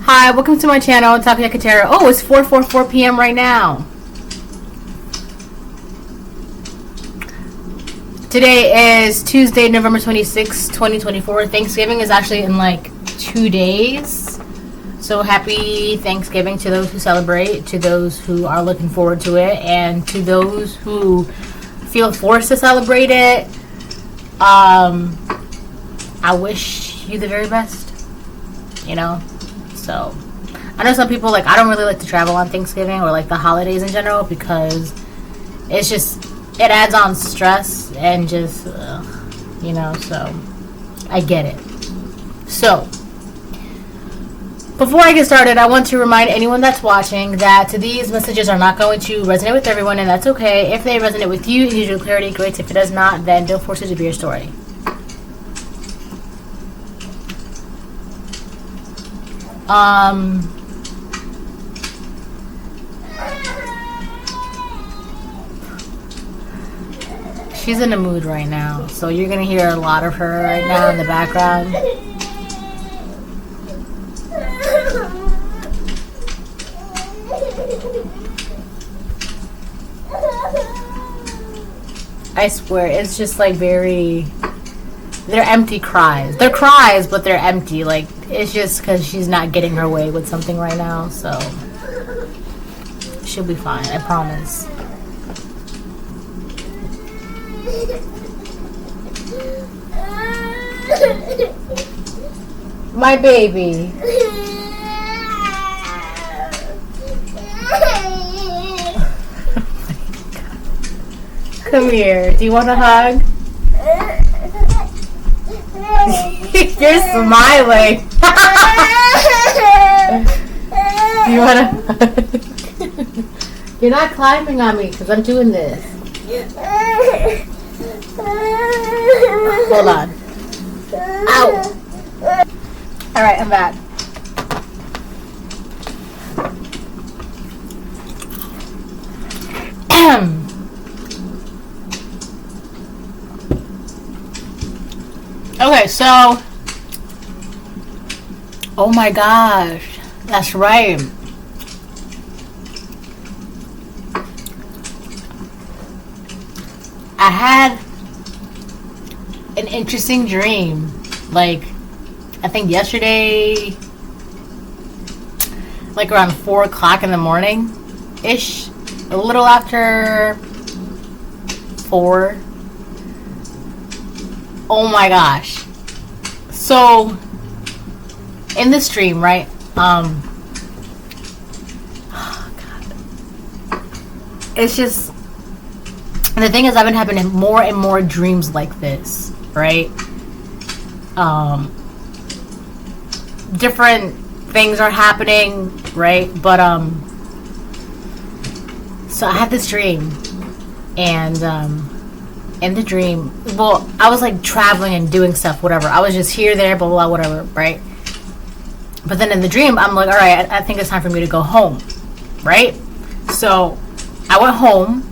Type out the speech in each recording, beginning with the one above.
Hi, welcome to my channel, Takuya Katera. Oh, it's 4:44 p.m. right now. Today is Tuesday, November 26, 2024. Thanksgiving is actually in like 2 days. So happy Thanksgiving to those who celebrate, to those who are looking forward to it, and to those who feel forced to celebrate it. I wish you the very best, you know. So I know some people, like, I don't really like to travel on Thanksgiving or like the holidays in general because it's just, it adds on stress and just you know, so I get it. So before I get started, I want to remind anyone that's watching that these messages are not going to resonate with everyone, and that's okay. If they resonate with you, use your clarity, great. If it does not, then don't force it to be your story. She's in the mood right now, so you're gonna hear a lot of her right now in the background. I swear, it's just like very, they're empty cries. They're cries, but they're empty. Like, it's just because she's not getting her way with something right now, so she'll be fine, I promise. My baby. Come here. Do you want a hug? You're smiling. Do you want a hug? You're not climbing on me because I'm doing this. Hold on. Ow. Alright, I'm back. Okay, so, oh my gosh, that's right. I had an interesting dream, like, I think yesterday, like around 4 o'clock in the morning-ish, a little after 4. Oh my gosh. So, in this dream, right, oh God. It's just, and the thing is, I've been having more and more dreams like this, right? Different things are happening, right? But so I had this dream, and in the dream, well, I was like traveling and doing stuff, whatever. I was just here, there, blah, blah, whatever, right? But then in the dream, I'm like, all right, I think it's time for me to go home, right? So I went home,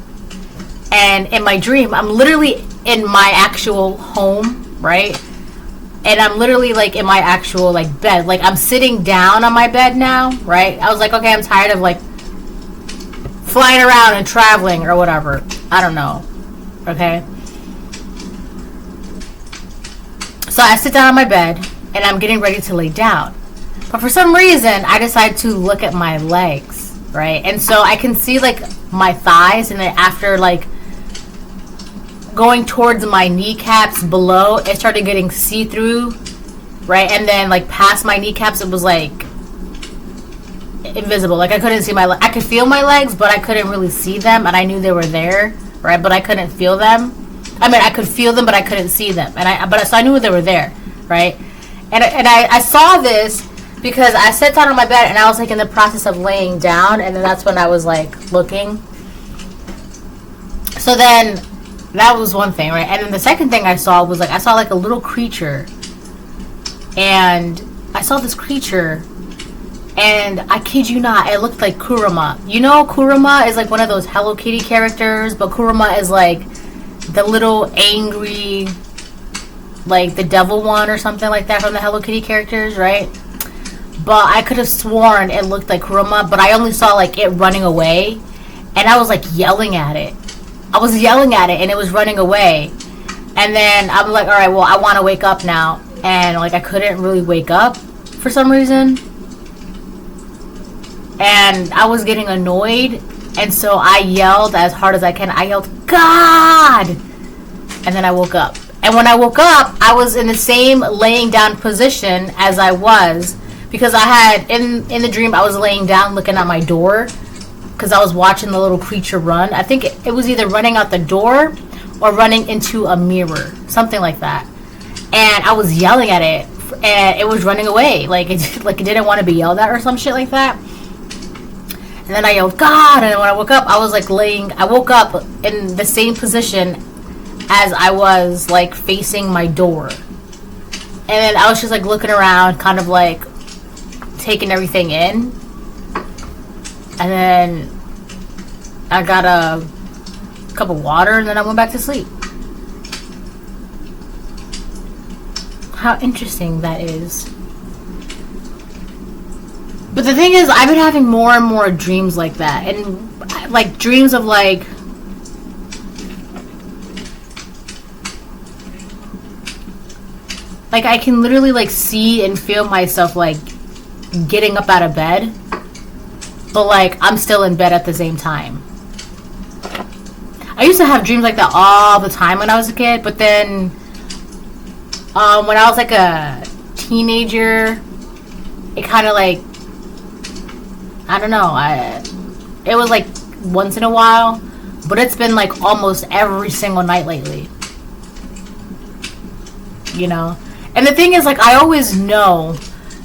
and in my dream, I'm literally in my actual home, right? And I'm literally like in my actual like bed. Like, I'm sitting down on my bed now, right? I was like, okay, I'm tired of like flying around and traveling or whatever. I don't know. Okay? So I sit down on my bed and I'm getting ready to lay down. But for some reason, I decide to look at my legs, right? And so I can see like my thighs, and then after like going towards my kneecaps below, it started getting see-through, right? And then like past my kneecaps, it was like invisible. Like, I couldn't see my I could feel my legs, but I couldn't really see them, and I knew they were there, right? But I couldn't feel them. I mean, I could feel them, but I couldn't see them. So I knew they were there, right? And I saw this because I sat down on my bed and I was like in the process of laying down, and then that's when I was like looking. So then that was one thing, right? And then the second thing I saw was like, I saw like a little creature, and I saw this creature, and I kid you not, it looked like Kurama. You know, Kurama is like one of those Hello Kitty characters, but Kurama is like the little angry, like the devil one or something like that from the Hello Kitty characters, right? but I could have sworn it looked like Kurama, but I only saw like it running away, and I was like yelling at it. I was yelling at it, and it was running away. And then I'm like, all right, well, I want to wake up now, and like I couldn't really wake up for some reason, and I was getting annoyed, and so I yelled as hard as I can. I yelled, God! And then I woke up. And when I woke up, I was in the same laying down position as I was, because I had, in the dream, I was laying down looking at my door, because I was watching the little creature run. I think it was either running out the door or running into a mirror, something like that. And I was yelling at it, and it was running away, like it didn't want to be yelled at or some shit like that. And then I yelled, God! And when I woke up, I was like I woke up in the same position as I was like facing my door. And then I was just like looking around, kind of like taking everything in. And then I got a cup of water, and then I went back to sleep. How interesting that is. But the thing is, I've been having more and more dreams like that. And like dreams of like I can literally like see and feel myself like getting up out of bed, but like I'm still in bed at the same time. I used to have dreams like that all the time when I was a kid, but then when I was like a teenager, it kind of like, I don't know, it was like once in a while, but it's been like almost every single night lately, you know. And the thing is, like, I always know,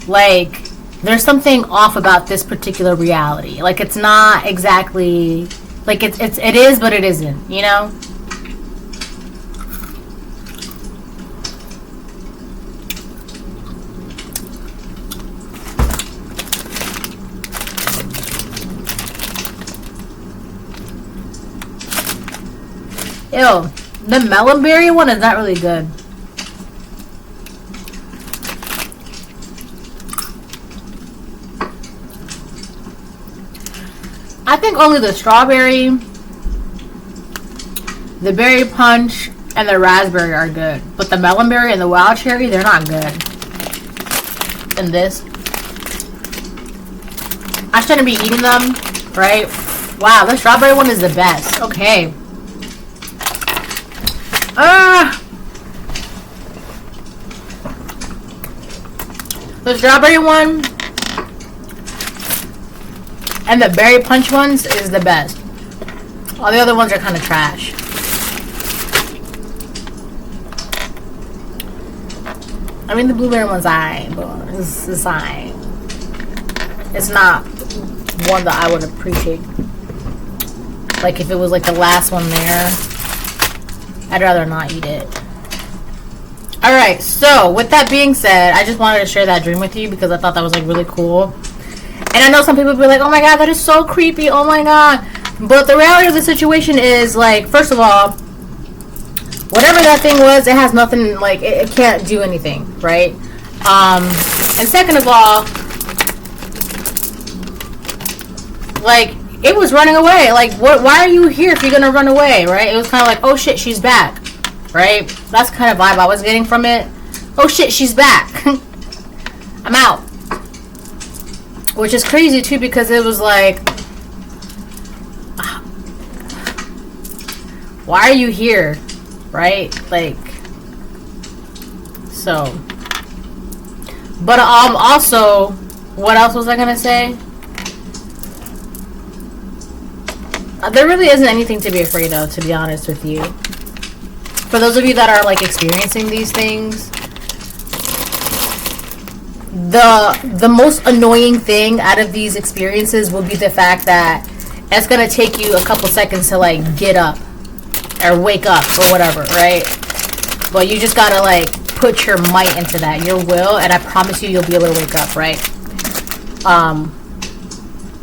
like, there's something off about this particular reality. Like, it's not exactly, like, it is, but it isn't, you know? Ew, the melonberry one is not really good. I think only the strawberry, the berry punch, and the raspberry are good. But the melonberry and the wild cherry, they're not good. And this, I shouldn't be eating them, right? Wow, the strawberry one is the best. Okay. The strawberry one and the berry punch ones is the best. All the other ones are kind of trash. I mean, the blueberry one's alright, but it's alright. It's not one that I would appreciate. Like, if it was like the last one there, I'd rather not eat it. Alright, so with that being said, I just wanted to share that dream with you because I thought that was like really cool. And I know some people will be like, oh my god, that is so creepy, oh my god. But the reality of the situation is, like, first of all, whatever that thing was, it has nothing, like, it can't do anything, right? And second of all, like, it was running away. Like, why are you here if you're gonna run away, right? It was kind of like, oh shit, she's back, right? That's the kind of vibe I was getting from it. Oh shit, she's back. I'm out. Which is crazy too, because it was like, why are you here, right? Like, so. But also, what else was I gonna say? There really isn't anything to be afraid of, to be honest with you. For those of you that are like experiencing these things, the most annoying thing out of these experiences will be the fact that it's gonna take you a couple seconds to like get up or wake up or whatever, right? But you just gotta like put your might into that, your will, and I promise you'll be able to wake up, right?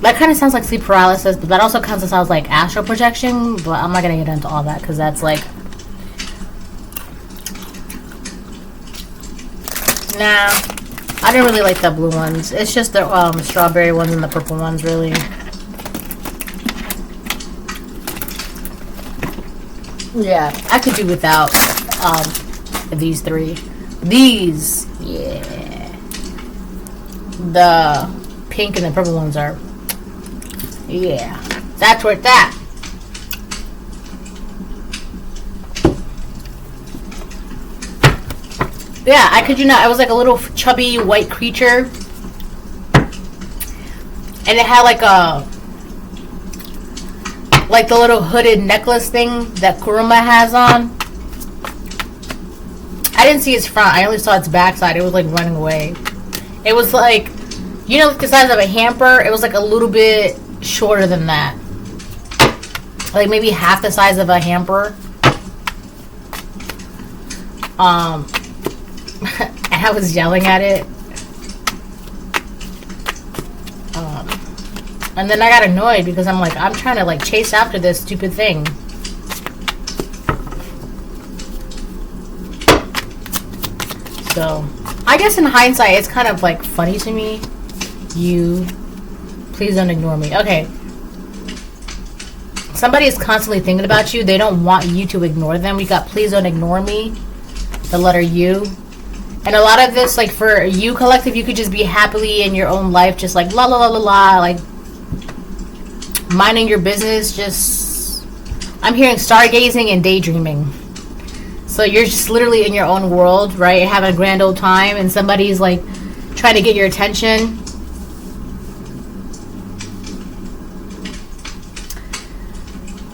That kind of sounds like sleep paralysis, but that also kind of sounds like astral projection, but I'm not gonna get into all that because that's like, nah, I didn't really like the blue ones. It's just the strawberry ones and the purple ones, really. Yeah, I could do without these three. These, yeah. The pink and the purple ones are, yeah. That's worth that. Yeah, I could you not. It was like a little chubby white creature. And it had like the little hooded necklace thing that Kuruma has on. I didn't see its front. I only saw its backside. It was like running away. It was like, you know, the size of a hamper. It was like a little bit shorter than that. Like maybe half the size of a hamper. And I was yelling at it. And then I got annoyed because I'm like, I'm trying to like chase after this stupid thing. So, I guess in hindsight, it's kind of like funny to me. Please don't ignore me. Okay. Somebody is constantly thinking about you. They don't want you to ignore them. We got please don't ignore me. The letter U. And a lot of this, like for you collective, you could just be happily in your own life, just like la la la la la, like minding your business. Just, I'm hearing stargazing and daydreaming. So you're just literally in your own world, right? Having a grand old time, and somebody's like trying to get your attention.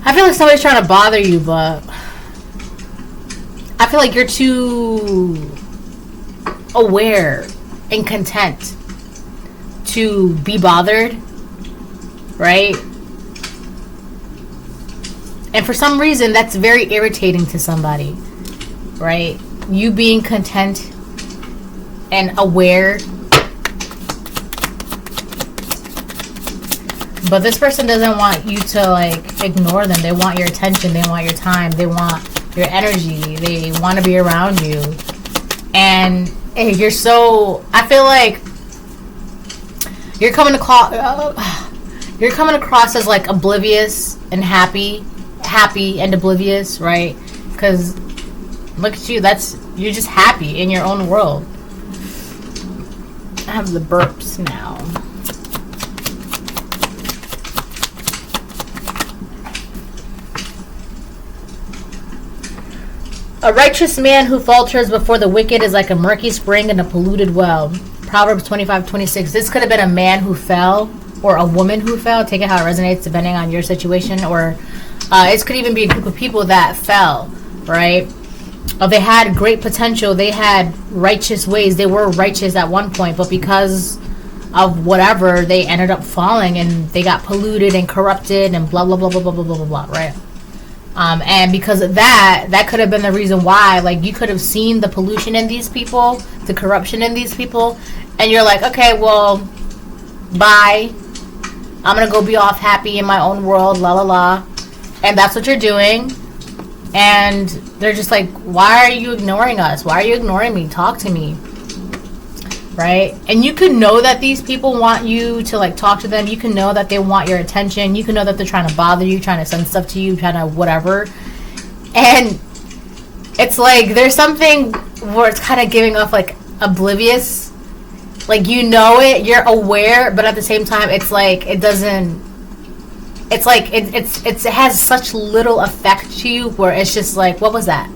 I feel like somebody's trying to bother you, but I feel like you're too aware and content to be bothered, right? And for some reason, that's very irritating to somebody, right? You being content and aware. But this person doesn't want you to like ignore them. They want your attention. They want your time. They want your energy. They want to be around you. And you're so, I feel like you're coming across as like oblivious and happy and oblivious, right? Because look at you, you're just happy in your own world. I have the burps now. A righteous man who falters before the wicked is like a murky spring in a polluted well. Proverbs 25:26. This could have been a man who fell or a woman who fell. Take it how it resonates depending on your situation. Or it could even be a group of people that fell, right? They had great potential. They had righteous ways. They were righteous at one point, but because of whatever, they ended up falling and they got polluted and corrupted and blah, blah, blah, blah, blah, blah, blah, blah, blah, right? And because of that could have been the reason why, like, you could have seen the pollution in these people, the corruption in these people, and you're like, okay, well, bye. I'm going to go be off happy in my own world, la la la. And that's what you're doing. And they're just like, why are you ignoring us? Why are you ignoring me? Talk to me. Right? And you can know that these people want you to like talk to them. You can know that they want your attention. You can know that they're trying to bother you, trying to send stuff to you, trying to whatever. And it's like there's something where it's kind of giving off like oblivious. Like you know it, you're aware, but at the same time it's like it doesn't, it's like it has such little effect to you where it's just like, what was that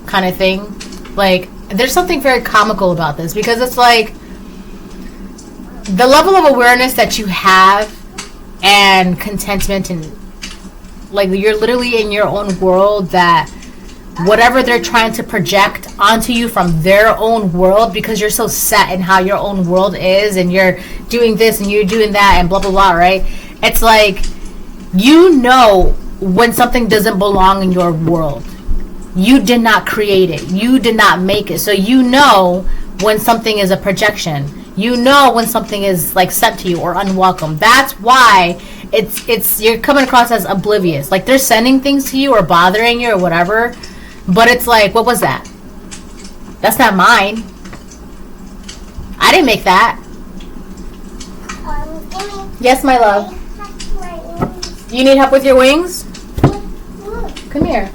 kind of thing. Like there's something very comical about this because it's like the level of awareness that you have and contentment and like you're literally in your own world, that whatever they're trying to project onto you from their own world, because you're so set in how your own world is and you're doing this and you're doing that and blah blah blah, right? It's like, you know when something doesn't belong in your world. You did not create it. You did not make it. So you know when something is a projection. You know when something is like sent to you or unwelcome. That's why it's you're coming across as oblivious. Like they're sending things to you or bothering you or whatever. But it's like, what was that? That's not mine. I didn't make that. Yes, my love. You need help with your wings? Come here.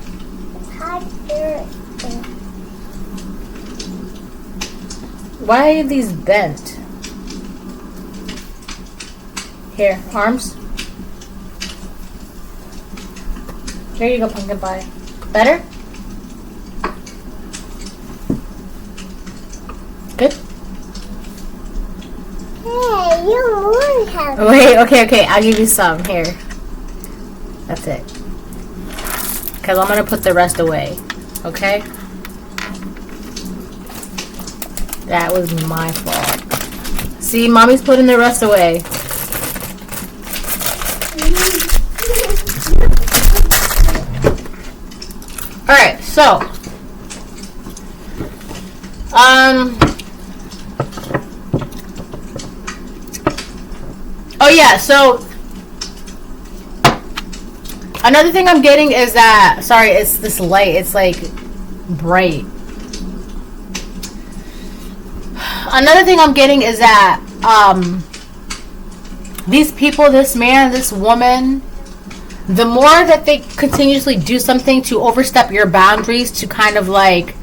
Why are these bent? Here, arms. There you go, pumpkin pie. Better? Good? Hey, you won't have. Wait, okay. I'll give you some. Here. That's it. Because I'm going to put the rest away. Okay? That was my fault. See, mommy's putting the rest away. Alright, so. Oh yeah, so. Another thing I'm getting is that, sorry, it's this light. It's like bright. Another thing I'm getting is that these people, this man, this woman, the more that they continuously do something to overstep your boundaries, to kind of like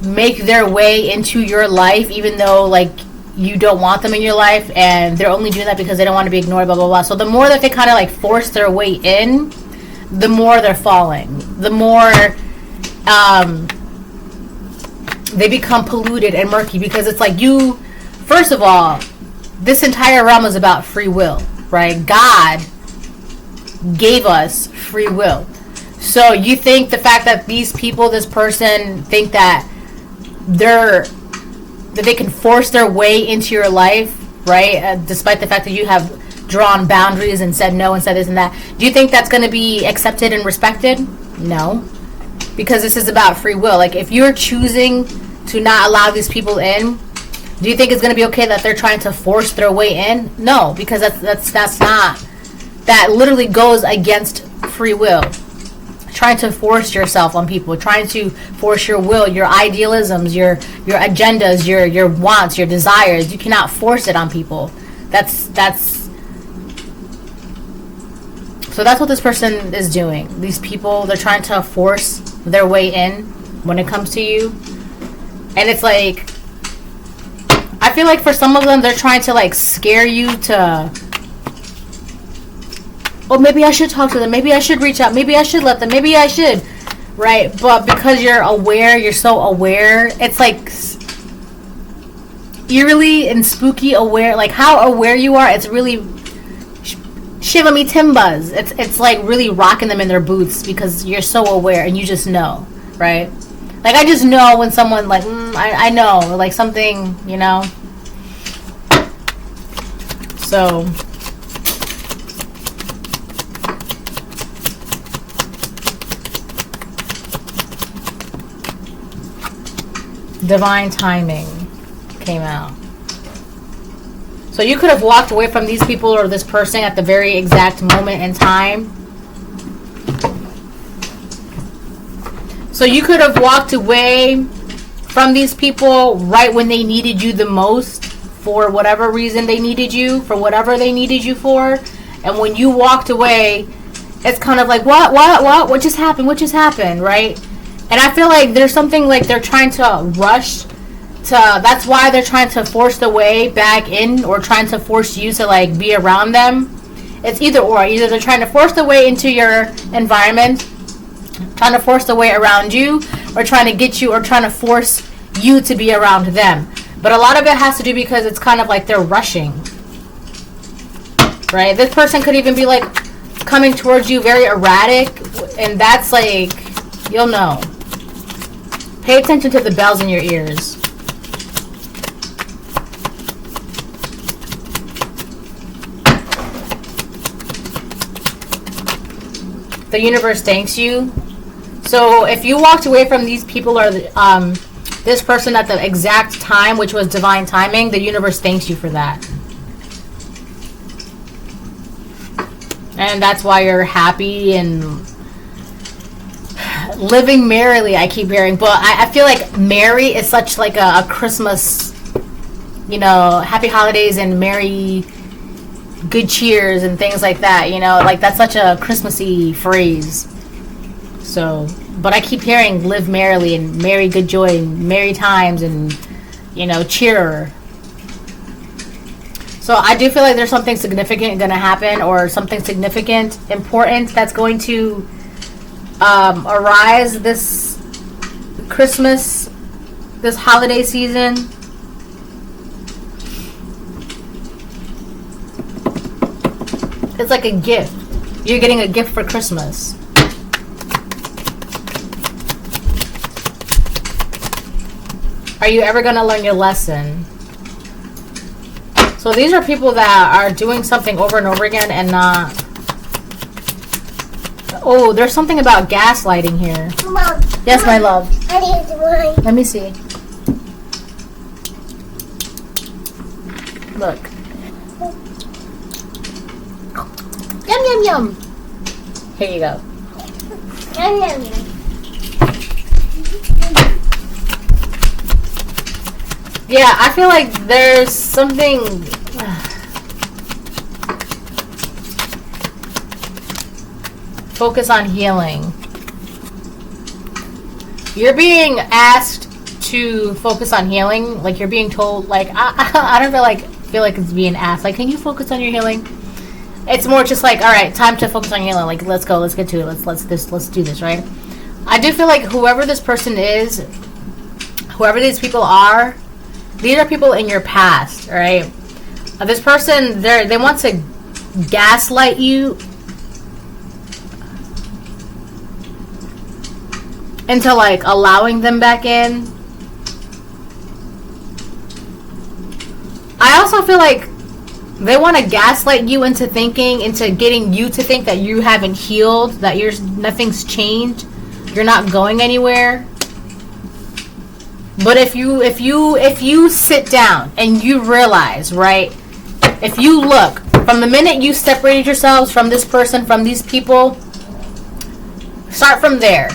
make their way into your life, even though like you don't want them in your life, and they're only doing that because they don't want to be ignored, blah blah blah. So the more that they kind of like force their way in, the more they're falling, the more they become polluted and murky, because it's like, you, first of all, this entire realm is about free will, right? God gave us free will. So you think the fact that these people, this person, think that they can force their way into your life, right? Despite the fact that you have drawn boundaries and said no and said this and that. Do you think that's going to be accepted and respected? No. Because this is about free will. Like, if you're choosing to not allow these people in, do you think it's going to be okay that they're trying to force their way in? No, because that's not. That literally goes against free will. Trying to force yourself on people, trying to force your will, your idealisms, your agendas, your wants, your desires. You cannot force it on people. So that's what this person is doing. These people, they're trying to force their way in when it comes to you. And it's like, I feel like for some of them, they're trying to like scare you to, oh, maybe I should talk to them, maybe I should reach out, maybe I should let them, maybe I should, right? But because you're aware, you're so aware, it's like eerily and spooky aware, like how aware you are, it's really shiva me timbas. It's like really rocking them in their boots, because you're so aware and you just know, right? Like, I just know when someone like, I know, like something, you know. So divine timing came out. So you could have walked away from these people or this person at the very exact moment in time. So you could have walked away from these people right when they needed you the most, for whatever reason they needed you, for whatever they needed you for. And when you walked away, it's kind of like, what just happened, right? And I feel like there's something like they're trying to rush to, that's why they're trying to force the way back in, or trying to force you to like be around them. It's either or. Either they're trying to force the way into your environment, trying to force the way around you, or trying to get you, or trying to force you to be around them. But a lot of it has to do because it's kind of like they're rushing, right? This person could even be like coming towards you very erratic, and that's like, you'll know. Pay attention to the bells in your ears. The universe thanks you. So if you walked away from these people or this person at the exact time, which was divine timing, the universe thanks you for that. And that's why you're happy, and living merrily, I keep hearing, but I feel like merry is such like a Christmas, you know, happy holidays and merry good cheers and things like that, you know, like that's such a Christmassy phrase. So, but I keep hearing live merrily and merry good joy and merry times and, you know, cheer. So I do feel like there's something significant going to happen, or something significant, important that's going to arise this Christmas, this holiday season. It's like a gift. You're getting a gift for Christmas. Are you ever going to learn your lesson? So these are people that are doing something over and over again and not... Oh, there's something about gaslighting here. Mom. Yes, my love. I need one. Let me see. Look. Yum, yum, yum. Here you go. Yum, yum, yum. Yeah, I feel like there's something... Focus on healing. You're being asked to focus on healing. Like, you're being told, like, I don't feel like it's being asked. Like, can you focus on your healing? It's more just like, all right, time to focus on healing. Like, let's go, let's get to it. Let's do this, right? I do feel like whoever this person is, whoever these people are, these are people in your past, right? This person, they want to gaslight you into like allowing them back in. I also feel like they want to gaslight you into getting you to think that you haven't healed, that nothing's changed, you're not going anywhere. But if you sit down and you realize, right? If you look from the minute you separated yourselves from this person, from these people, start from there.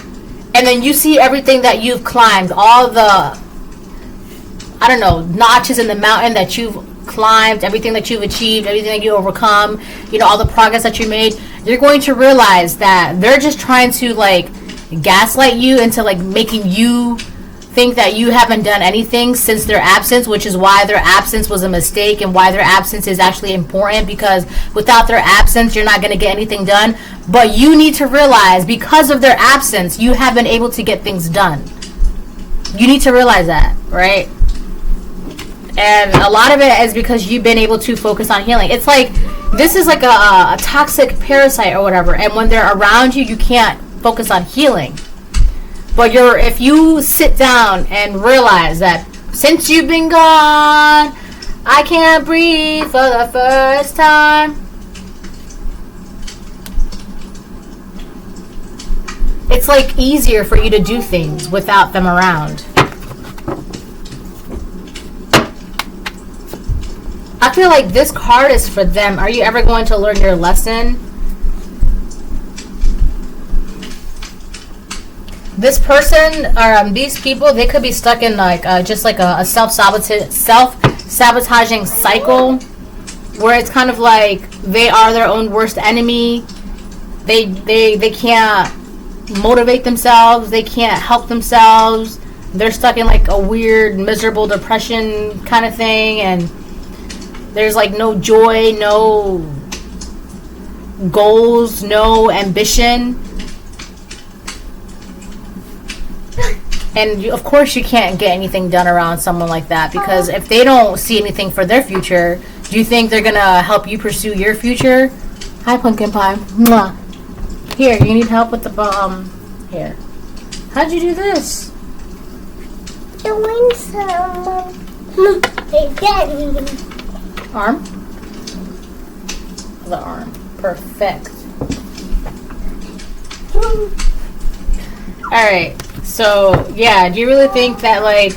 And then you see everything that you've climbed, all the, I don't know, notches in the mountain that you've climbed, everything that you've achieved, everything that you overcome, you know, all the progress that you made, you're going to realize that they're just trying to like gaslight you into like making you think that you haven't done anything since their absence, which is why their absence was a mistake and why their absence is actually important, because without their absence you're not going to get anything done. But you need to realize, because of their absence, you have been able to get things done. You need to realize that, right? And a lot of it is because you've been able to focus on healing. It's like, this is like a toxic parasite or whatever, and when they're around you, you can't focus on healing. But if you sit down and realize that since you've been gone, I can't breathe for the first time. It's like easier for you to do things without them around. I feel like this card is for them. Are you ever going to learn your lesson? This person, or these people, they could be stuck in like just like a self-sabotaging cycle, where it's kind of like they are their own worst enemy. They can't motivate themselves. They can't help themselves. They're stuck in like a weird, miserable depression kind of thing, and there's like no joy, no goals, no ambition. And of course you can't get anything done around someone like that, because if they don't see anything for their future, do you think they're gonna help you pursue your future? Hi, pumpkin pie. Mwah. Here, you need help with the here. How'd you do this? Doing some again. Arm? The arm. Perfect. Alright, so, yeah, do you really think that, like...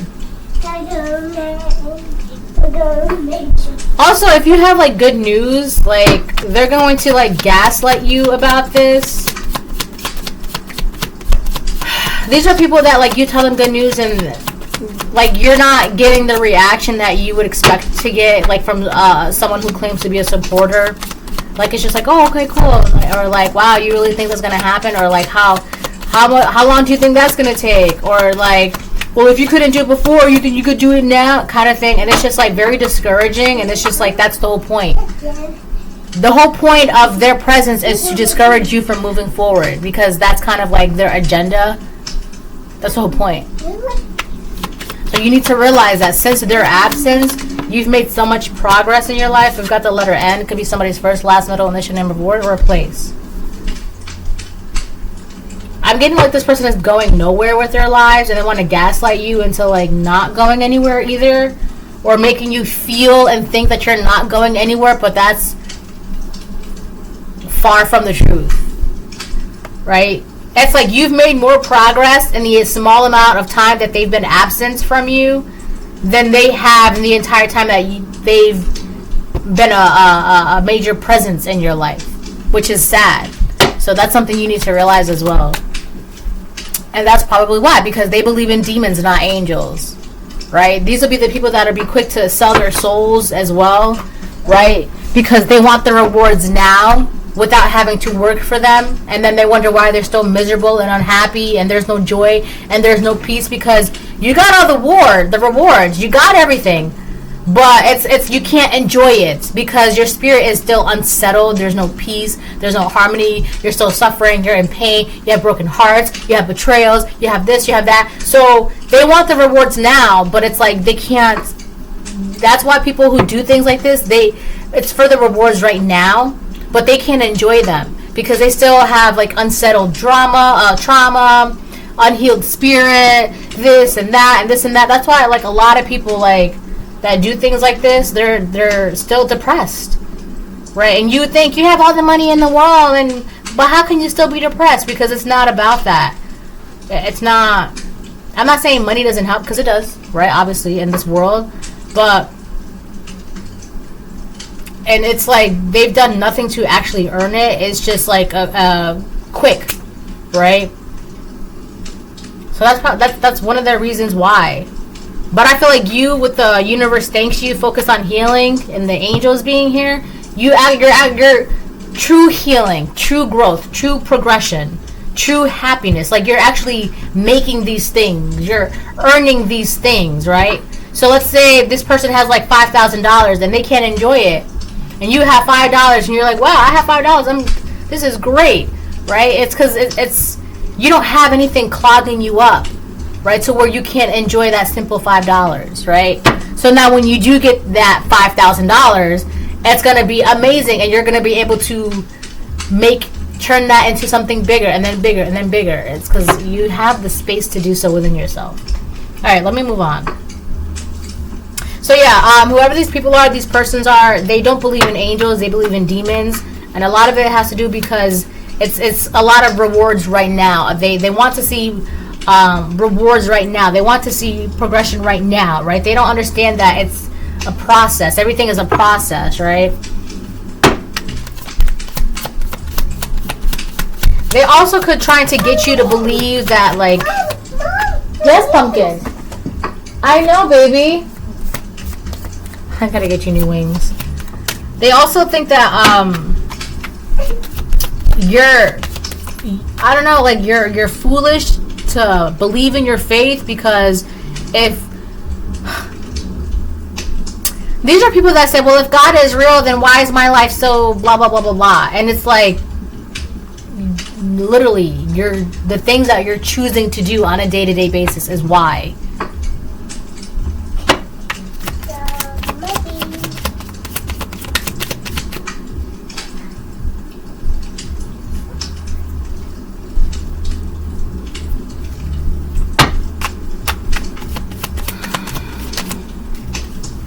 Also, if you have, like, good news, like, they're going to, like, gaslight you about this. these are people that like you tell them good news and like you're not getting the reaction that you would expect to get like from someone who claims to be a supporter. Like it's just like, oh, okay, cool, or like, wow, you really think that's gonna happen, or like how long do you think that's gonna take, or like, well, if you couldn't do it before, you think you could do it now, kind of thing. And it's just like very discouraging, and it's just like that's the whole point. The whole point of their presence is to discourage you from moving forward, because that's kind of like their agenda. That's the whole point. So you need to realize that since their absence, you've made so much progress in your life. We've got the letter N. It could be somebody's first, last, middle, initial, name, reward, or a place. I'm getting like this person is going nowhere with their lives, and they want to gaslight you into like not going anywhere either, or making you feel and think that you're not going anywhere, but that's far from the truth, right? It's like you've made more progress in the small amount of time that they've been absent from you than they have in the entire time that they've been a major presence in your life, which is sad. So that's something you need to realize as well. And that's probably why, because they believe in demons, not angels, right? These will be the people that will be quick to sell their souls as well, right? Because they want the rewards now without having to work for them, and then they wonder why they're still miserable and unhappy, and there's no joy and there's no peace, because you got all the rewards, you got everything, but it's you can't enjoy it because your spirit is still unsettled. There's no peace, there's no harmony, you're still suffering, you're in pain, you have broken hearts, you have betrayals, you have this, you have that. So they want the rewards now, but it's like they can't. That's why people who do things like this, it's for the rewards right now, but they can't enjoy them because they still have like unsettled trauma, unhealed spirit, this and that and this and that. That's why like a lot of people like that do things like this, they're still depressed, right? And you would think you have all the money in the world, but how can you still be depressed? Because it's not about that. It's not. I'm not saying money doesn't help, because it does, right? Obviously in this world, but. And it's like they've done nothing to actually earn it. It's just like a quick, right? So that's one of the reasons why. But I feel like you, with the universe thanks you, focus on healing and the angels being here. You're true healing, true growth, true progression, true happiness. Like you're actually making these things. You're earning these things, right? So let's say this person has like $5,000 and they can't enjoy it. And you have $5 and you're like, wow, I have $5. This is great, right? It's because it's you don't have anything clogging you up, right? So where you can't enjoy that simple $5, right? So now when you do get that $5,000, it's gonna be amazing, and you're gonna be able to turn that into something bigger and then bigger and then bigger. It's because you have the space to do so within yourself. All right, let me move on. So yeah, whoever these people are, these persons are, they don't believe in angels, they believe in demons, and a lot of it has to do because it's a lot of rewards right now. They want to see rewards right now. They want to see progression right now, right? They don't understand that it's a process. Everything is a process, right? They also could try to get you to believe that, like, yes, Pumpkin. I know, baby. I gotta get you new wings. They also think that you're foolish to believe in your faith, because if these are people that say, well, if God is real, then why is my life so blah blah blah blah blah? And it's like, literally, the things that you're choosing to do on a day-to-day basis is why.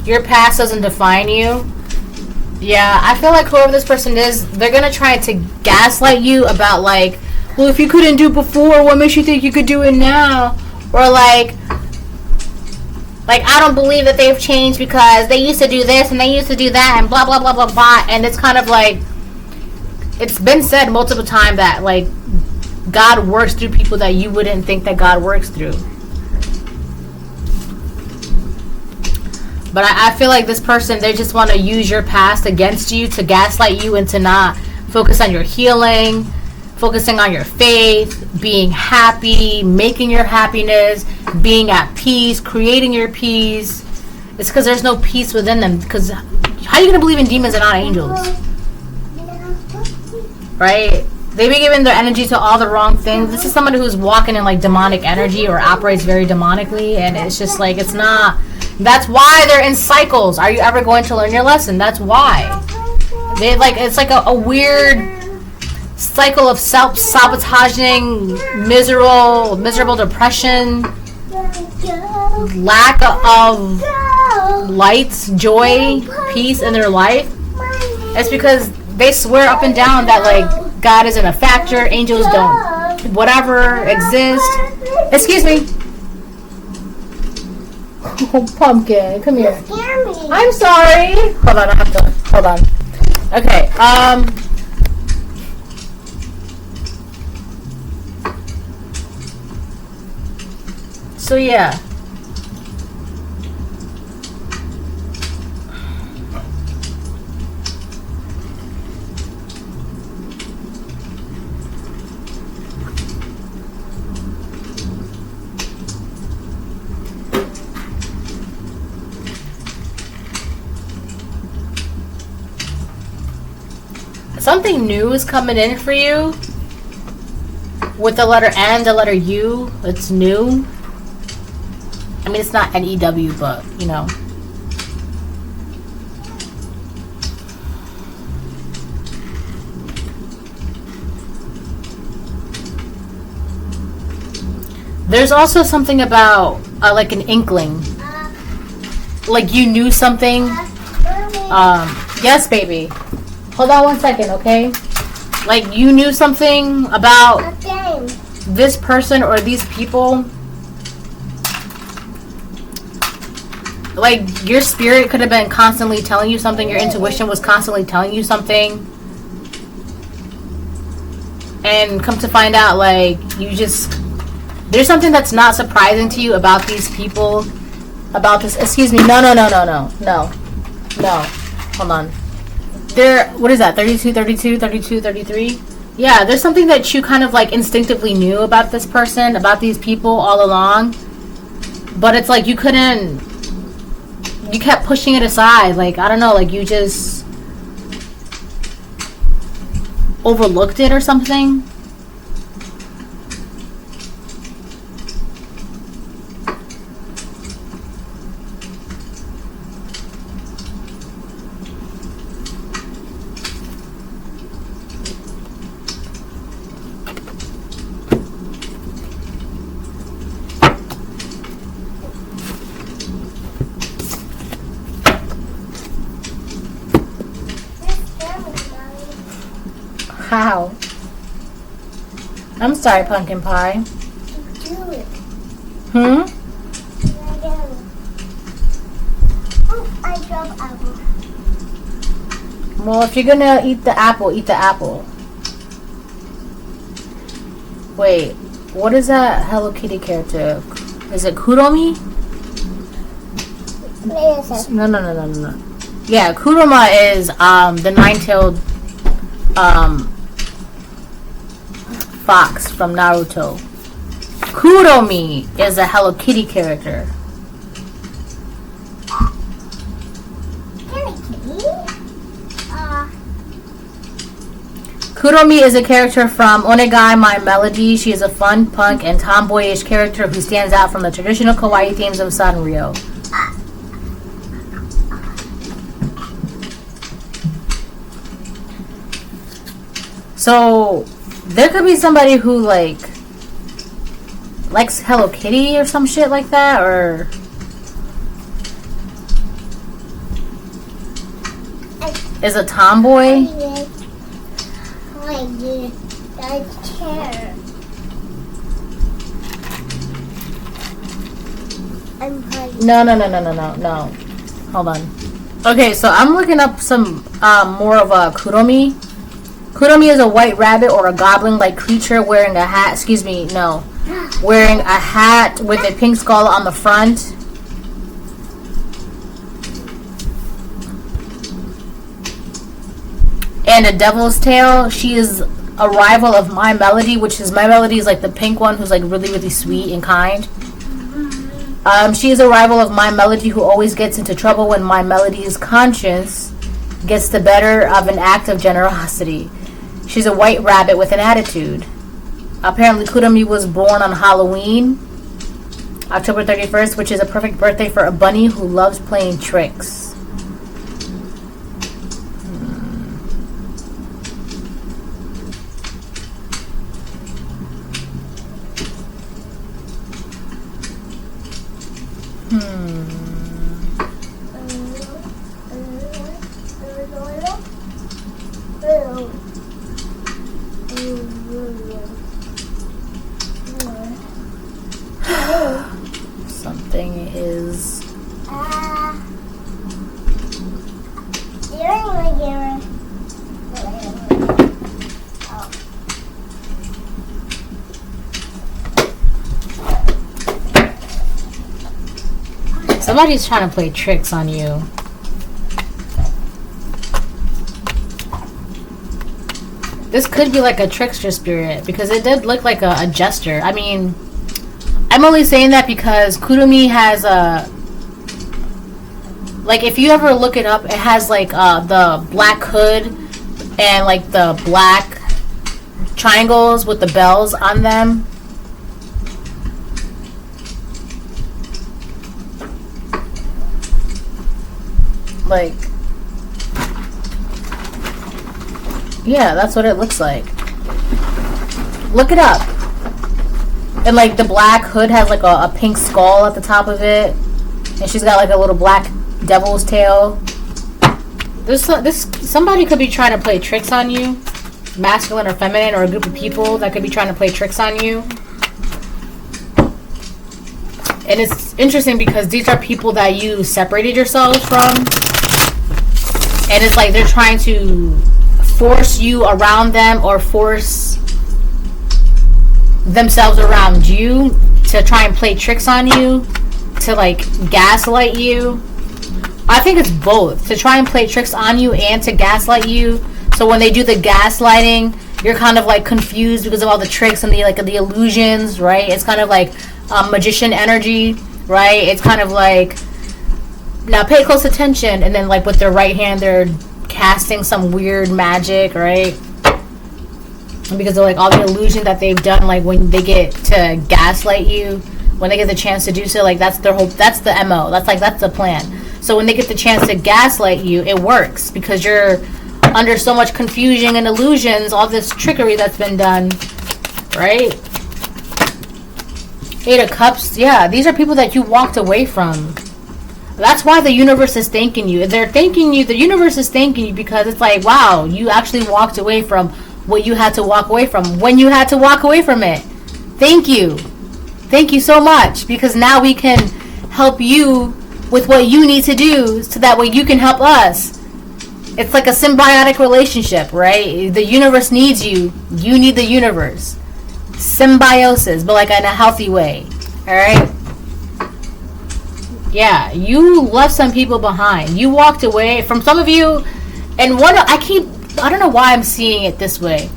Your past doesn't define you. Yeah, I feel like whoever this person is, they're gonna try to gaslight you about, like, well, if you couldn't do before, what makes you think you could do it now? Or like I don't believe that they've changed because they used to do this and they used to do that and blah blah blah blah blah. And it's kind of like, it's been said multiple times that, like, God works through people that you wouldn't think that God works through. But I feel like this person, they just want to use your past against you to gaslight you and to not focus on your healing, focusing on your faith, being happy, making your happiness, being at peace, creating your peace. It's because there's no peace within them. Because how are you going to believe in demons and not angels? Right? They be giving their energy to all the wrong things. This is somebody who's walking in like demonic energy or operates very demonically, and it's just like, it's not. That's why they're in cycles. Are you ever going to learn your lesson? That's why. They like, it's like a weird cycle of self-sabotaging, miserable depression, lack of light, joy, peace in their life. It's because they swear up and down that like God isn't a factor, angels don't whatever exist. Excuse me. Oh, Pumpkin, come here. I'm sorry. Hold on, I have to. Hold on. Okay. So yeah. Something new is coming in for you with the letter N, the letter U. It's new. I mean, it's not N-E-W, but, you know. There's also something about, like an inkling. Like you knew something. Yes, baby. Hold on one second, okay? Like you knew something about this person or these people. Like your spirit could have been constantly telling you something. Your intuition was constantly telling you something. And come to find out, like, you just... There's something that's not surprising to you about these people. About this... Excuse me. No. Hold on. What is that? 33? Yeah, there's something that you kind of like instinctively knew about this person, about these people all along. But it's like you couldn't... You kept pushing it aside. Like, I don't know, like you just... overlooked it or something. How? I'm sorry, Pumpkin Pie. Do it. Hmm? Oh, I love apple. Well, if you're gonna eat the apple, eat the apple. Wait, what is that Hello Kitty character? Is it Kuromi? No. Yeah, Kuroma is the nine-tailed fox from Naruto. Kuromi is a Hello Kitty character. Kuromi is a character from Onegai My Melody. She is a fun, punk, and tomboyish character who stands out from the traditional kawaii themes of Sanrio. So, there could be somebody who, like, likes Hello Kitty or some shit like that, or... is a tomboy. No. Hold on. Okay, so I'm looking up some more of a Kuromi. Kuromi is a white rabbit or a goblin-like creature wearing a hat. Excuse me, no. Wearing a hat with a pink skull on the front. And a devil's tail. She is a rival of My Melody, which is My Melody is like the pink one who's like really, really sweet and kind. She is a rival of My Melody who always gets into trouble when My Melody's conscience gets the better of an act of generosity. She's a white rabbit with an attitude. Apparently, Kuromi was born on Halloween, October 31st, which is a perfect birthday for a bunny who loves playing tricks. Something is... Somebody's trying to play tricks on you. This could be like a trickster spirit because it did look like a jester. I mean, I'm only saying that because Kuromi has a... Like, if you ever look it up, it has like the black hood and like the black triangles with the bells on them. Like, yeah, that's what it looks like. Look it up. And like the black hood has like a pink skull at the top of it, and she's got like a little black devil's tail. Somebody could be trying to play tricks on you, masculine or feminine, or a group of people that could be trying to play tricks on you. And it's interesting because these are people that you separated yourselves from. And it's like they're trying to force you around them or force themselves around you to try and play tricks on you, to like gaslight you. I think it's both. To try and play tricks on you and to gaslight you. So when they do the gaslighting, you're kind of like confused because of all the tricks and the illusions, right? It's kind of like magician energy, right? It's kind of like, now pay close attention, and then like with their right hand they're casting some weird magic, right? Because of like all the illusion that they've done, like when they get to gaslight you, when they get the chance to do so, like that's their whole, that's the MO, that's the plan. So when they get the chance to gaslight you, it works because you're under so much confusion and illusions, all this trickery that's been done, right? Eight of Cups, yeah, these are people that you walked away from. That's why the universe is thanking you. They're thanking you. The universe is thanking you because it's like, wow, you actually walked away from what you had to walk away from when you had to walk away from it. Thank you. Thank you so much, because now we can help you with what you need to do so that way you can help us. It's like a symbiotic relationship, right? The universe needs you. You need the universe. Symbiosis, but like in a healthy way. All right? Yeah, you left some people behind. You walked away from some of you, and I don't know why I'm seeing it this way,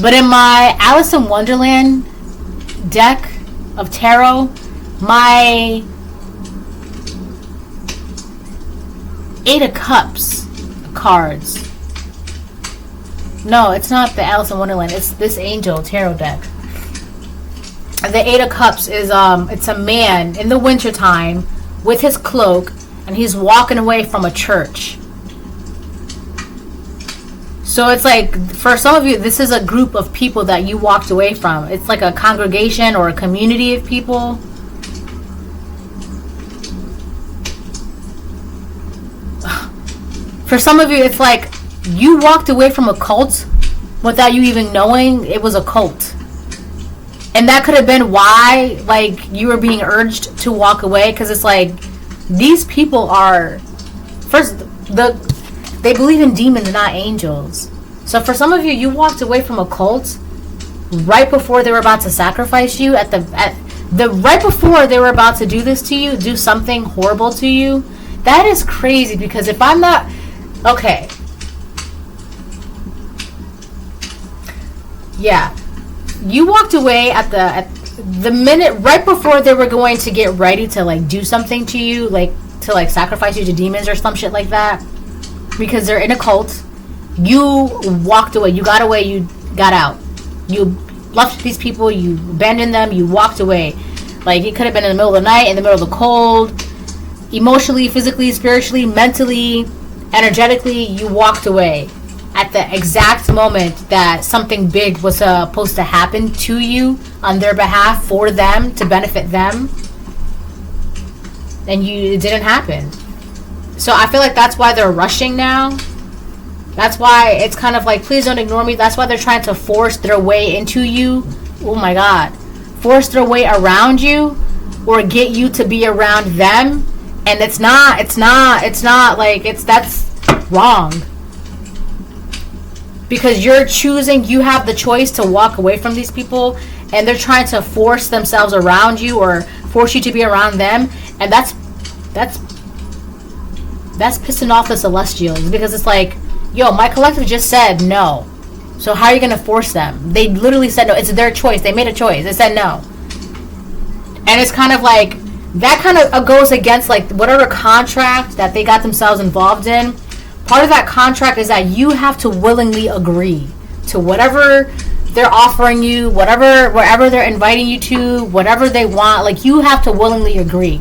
but in my Alice in Wonderland deck of tarot, my Eight of Cups cards. No, it's not the Alice in Wonderland. It's this Angel tarot deck. The Eight of Cups is it's a man in the wintertime with his cloak, and he's walking away from a church. So it's like, for some of you, this is a group of people that you walked away from. It's like a congregation or a community of people. For some of you, it's like you walked away from a cult without you even knowing it was a cult. And that could have been why, like, you were being urged to walk away, because it's like, these people are, first, they believe in demons, not angels. So for some of you, you walked away from a cult right before they were about to sacrifice you, right before they were about to do this to you, do something horrible to you. That is crazy, because if I'm not okay, yeah, you walked away at the minute right before they were going to get ready to like do something to you, like to like sacrifice you to demons or some shit like that, because they're in a cult. You walked away, you got away, you got out, you left these people, you abandoned them, you walked away. Like, it could have been in the middle of the night, in the middle of the cold, emotionally, physically, spiritually, mentally, energetically, you walked away at the exact moment that something big was supposed to happen to you on their behalf, for them, to benefit them, and it didn't happen. So I feel like that's why they're rushing now. That's why it's kind of like, please don't ignore me. That's why they're trying to force their way into you. Oh my God. Force their way around you, or get you to be around them. And that's wrong. Because you're choosing, you have the choice to walk away from these people, and they're trying to force themselves around you, or force you to be around them. And that's pissing off the Celestials, because it's like, yo, my collective just said no. So how are you going to force them? They literally said no. It's their choice. They made a choice. They said no. And it's kind of like, that kind of goes against like whatever contract that they got themselves involved in. Part of that contract is that you have to willingly agree to whatever they're offering you, wherever they're inviting you to, whatever they want. Like, you have to willingly agree.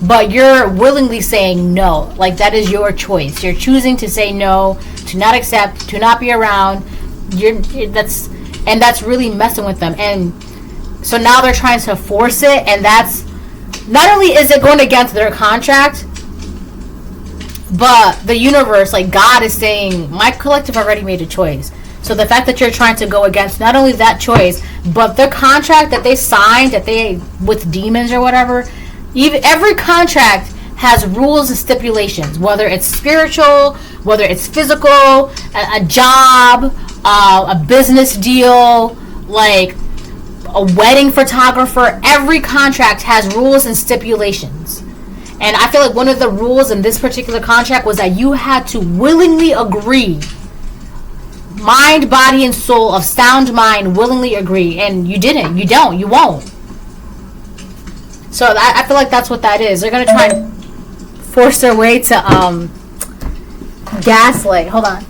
But you're willingly saying no. Like, that is your choice. You're choosing to say no, to not accept, to not be around. That's really messing with them. And so now they're trying to force it, and that's not only is it going against their contract, but the universe, like God, is saying, my collective already made a choice. So the fact that you're trying to go against not only that choice, but the contract that they signed, with demons or whatever, every contract has rules and stipulations, whether it's spiritual, whether it's physical, a job, a business deal, like a wedding photographer. Every contract has rules and stipulations. And I feel like one of the rules in this particular contract was that you had to willingly agree. Mind, body, and soul of sound mind willingly agree. And you didn't. You don't. You won't. So I feel like that's what that is. They're going to try and force their way to gaslight. Hold on.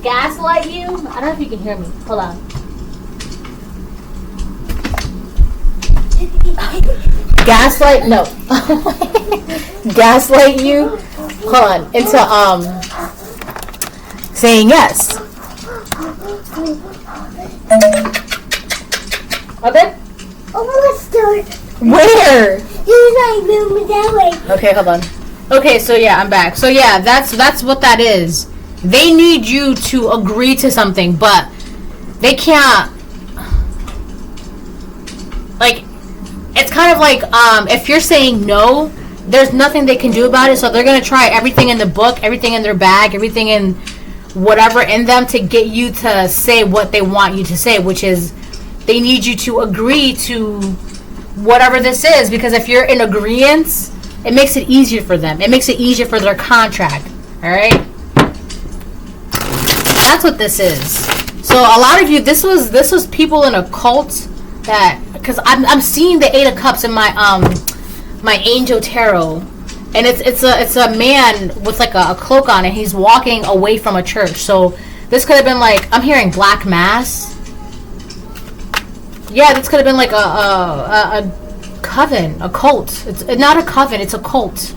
Gaslight you? I don't know if you can hear me. Hold on. Gaslight? No. Gaslight you? Hold on. Into saying yes. Okay? Where? Okay, hold on. Okay, so yeah, I'm back. So yeah, that's what that is. They need you to agree to something, but they can't. Like, it's kind of like, if you're saying no, there's nothing they can do about it. So they're gonna try everything in the book, everything in their bag, everything in whatever in them to get you to say what they want you to say, which is they need you to agree to whatever this is, because if you're in agreement, it makes it easier for them. It makes it easier for their contract. All right, that's what this is. So a lot of you, this was people in a cult that, because I'm seeing the 8 of Cups in my my Angel Tarot, and it's a man with like a cloak on, and he's walking away from a church. So this could have been like, I'm hearing black mass. Yeah, this could have been like a coven, a cult. It's not a coven, it's a cult.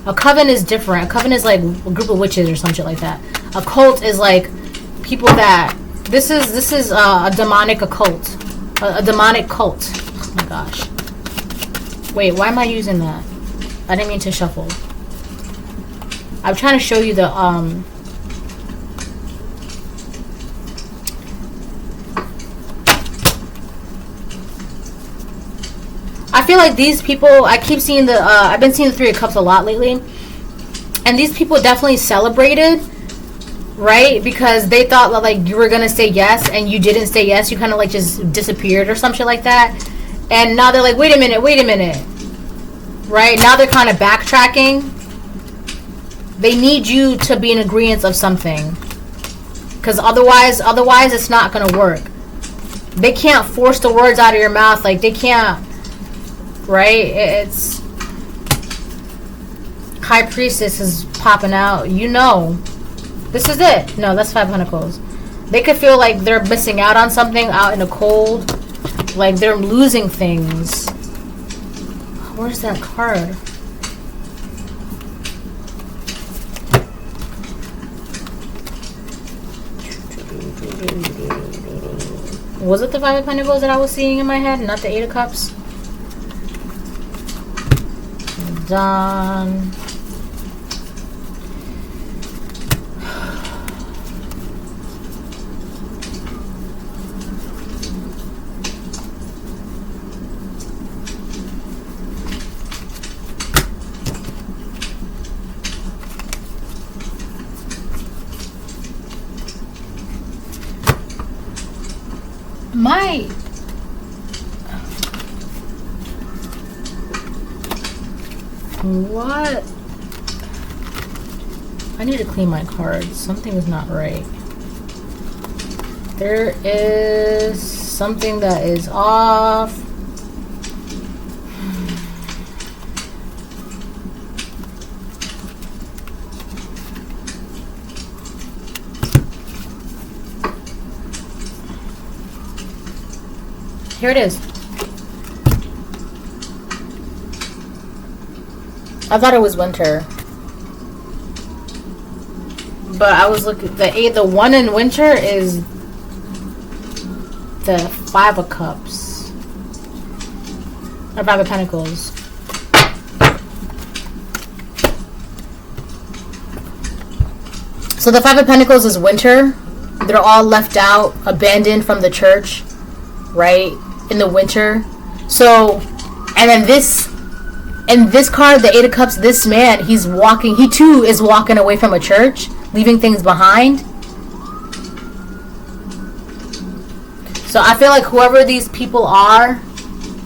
A coven is different. A coven is like a group of witches or some shit like that. A cult is like people that, this is a demonic occult. A demonic cult. Oh my gosh. Wait, why am I using that? I didn't mean to shuffle. I'm trying to show you the I feel like these people, I keep seeing I've been seeing the 3 of Cups a lot lately. And these people definitely celebrated, right? Because they thought that, like, you were gonna say yes and you didn't say yes. You kind of like just disappeared or some shit like that. And now they're like, wait a minute, right? Now they're kind of backtracking. They need you to be in agreement of something, because otherwise it's not gonna work. They can't force the words out of your mouth. Like, they can't, right? It's High Priestess is popping out. You know, this is it. No, that's Five of Pentacles. They could feel like they're missing out on something out in the cold, like they're losing things. Where's that card? Was it the Five of Pentacles that I was seeing in my head, not the Eight of Cups? Done. What? I need to clean my cards. Something is not right. There is something that is off. Here it is. I thought it was winter, but I was looking. The one in winter is the Five of Cups or Five of Pentacles. So the Five of Pentacles is winter. They're all left out, abandoned from the church, right, in the winter. So, and then this. And this card, the Eight of Cups, this man, he too is walking away from a church, leaving things behind. So I feel like whoever these people are,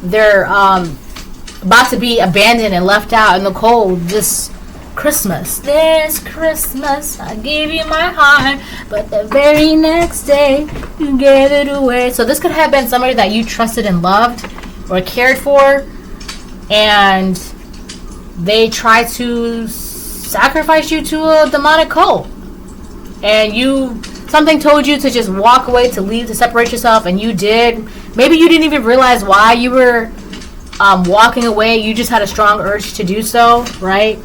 they're about to be abandoned and left out in the cold this Christmas. This Christmas, I gave you my heart, but the very next day, you gave it away. So this could have been somebody that you trusted and loved or cared for, and they try to sacrifice you to a demonic cult, and something told you to just walk away, to leave, to separate yourself, and you did. Maybe you didn't even realize why you were walking away. You just had a strong urge to do so, right?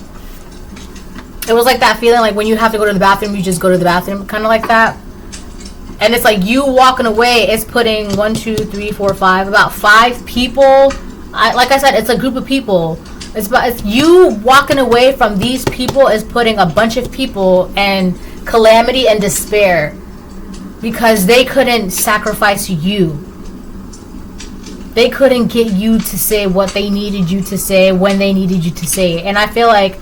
It was like that feeling like when you have to go to the bathroom, you just go to the bathroom, kind of like that. And it's like you walking away is putting 1, 2, 3, 4, 5, about 5 people. Like I said, it's a group of people. It's you walking away from these people is putting a bunch of people in calamity and despair because they couldn't sacrifice you. They couldn't get you to say what they needed you to say when they needed you to say it. And I feel like